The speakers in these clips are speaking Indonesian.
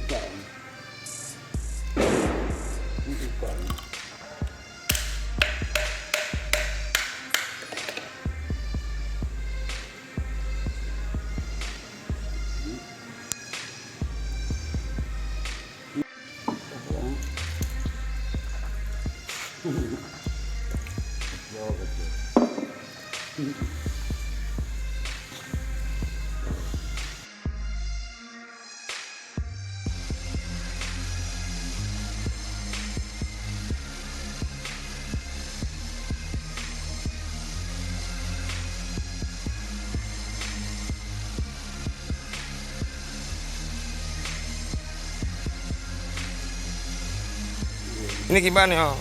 ikan. Ini ikan. Ini gimana ya?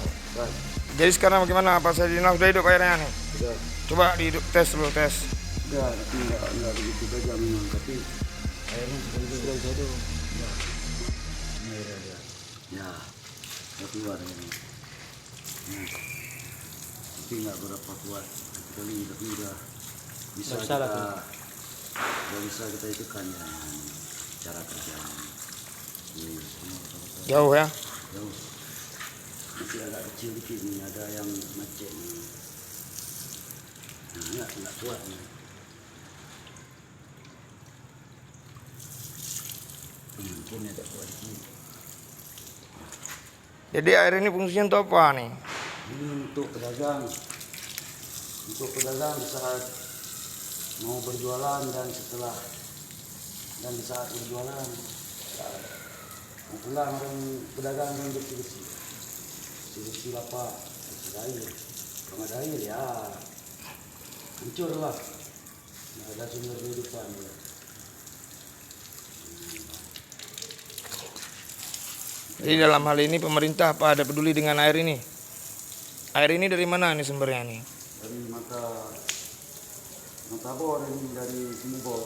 Jadi sekarang bagaimana? Apa saya sudah hidup airnya nih? Sudah. Coba dihidup tes dulu tes. Sudah, tapi enggak begitu saja memang, tapi airnya sudah hidup. Ya. Ini airnya ada. Ya. Sudah keluar ini. Nah. Tapi enggak berapa kuat sekali, tapi sudah bisa kita itukan ya cara kerjanya. Jauh ya? Jauh. Masih agak kecil dikit nih, ada yang macet nih. Nah, enggak kuat nih. Mungkin agak kuat dikit. Jadi air ini fungsinya untuk apa nih? Ini untuk pedagang. Untuk pedagang di saat mau berjualan dan di saat berjualan. Mau pulang orang pedagang yang bersih-bersih. Bersih lapak, bersih air. Kalau ada air ya hancur lah. Nggak ada sumber kehidupan ya. Jadi dalam hal ini pemerintah apa ada peduli dengan air ini? Air ini dari mana nih sumbernya nih? Dari mata bor ini, dari Sumubor.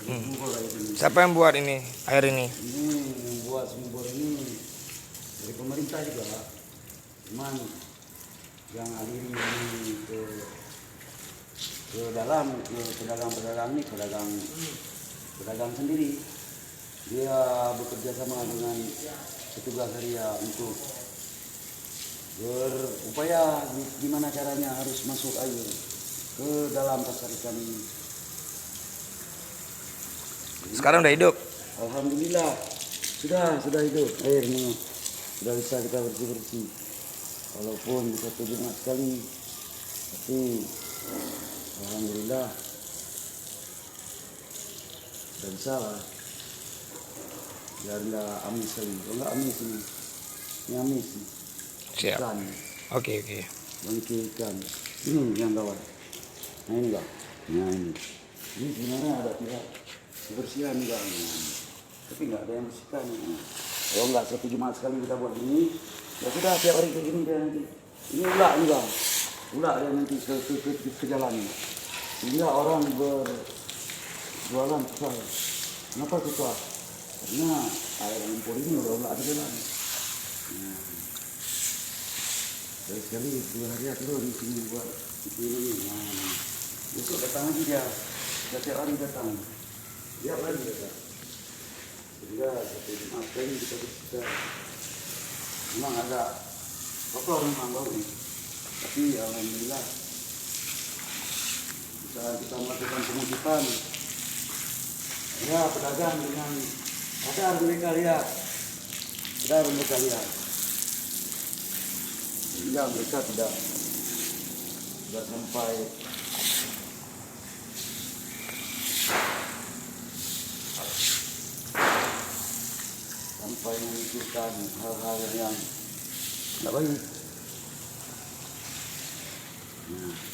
Dari Sumubor air ini. Siapa yang buat ini air ini? Ini yang buat Sumubor ini dari pemerintah juga, cuman yang aliri ini ke dalam, ke pedagang ini, pedagang sendiri. Dia bekerja sama dengan petugas harian untuk berupaya gimana caranya harus masuk air ke dalam pasar ikan ini. Sekarang udah hidup? Alhamdulillah sudah hidup airnya, sudah bisa kita bersih-bersih walaupun satu Jumat sekali, tapi alhamdulillah sudah bisa lah, biar nggak amis sekali. Kalau nggak amis ini amis nih. Siap. Ikan. Oke. Bangkai ikan ini yang kawan. Nah ini bang, nah ini sebenarnya ada pihak kebersihan juga, tapi nggak ada yang bersihkan. Kalau nggak satu Jumat sekali kita buat ini, ya sudah tiap hari kayak gini dia nanti. Ini ular nih bang, ular dia nanti ke jalan, sehingga orang berjualan susah. Kenapa susah? Karena air lumpur ini udah ular di jalan. Nah, dari sekali 2 hari aku di sini buat ini. Nah, besok datang lagi dia, setiap hari datang. Dia lagi datang. Sehingga satu Jumat kali kita bisa. Memang agak kotor memang bau ini, tapi alhamdulillah bisa kita melakukan pengujian. Ya pedagang dengan sadar mereka lihat, sehingga mereka tidak sampai memikirkan hal-hal yang tidak baik. Nah.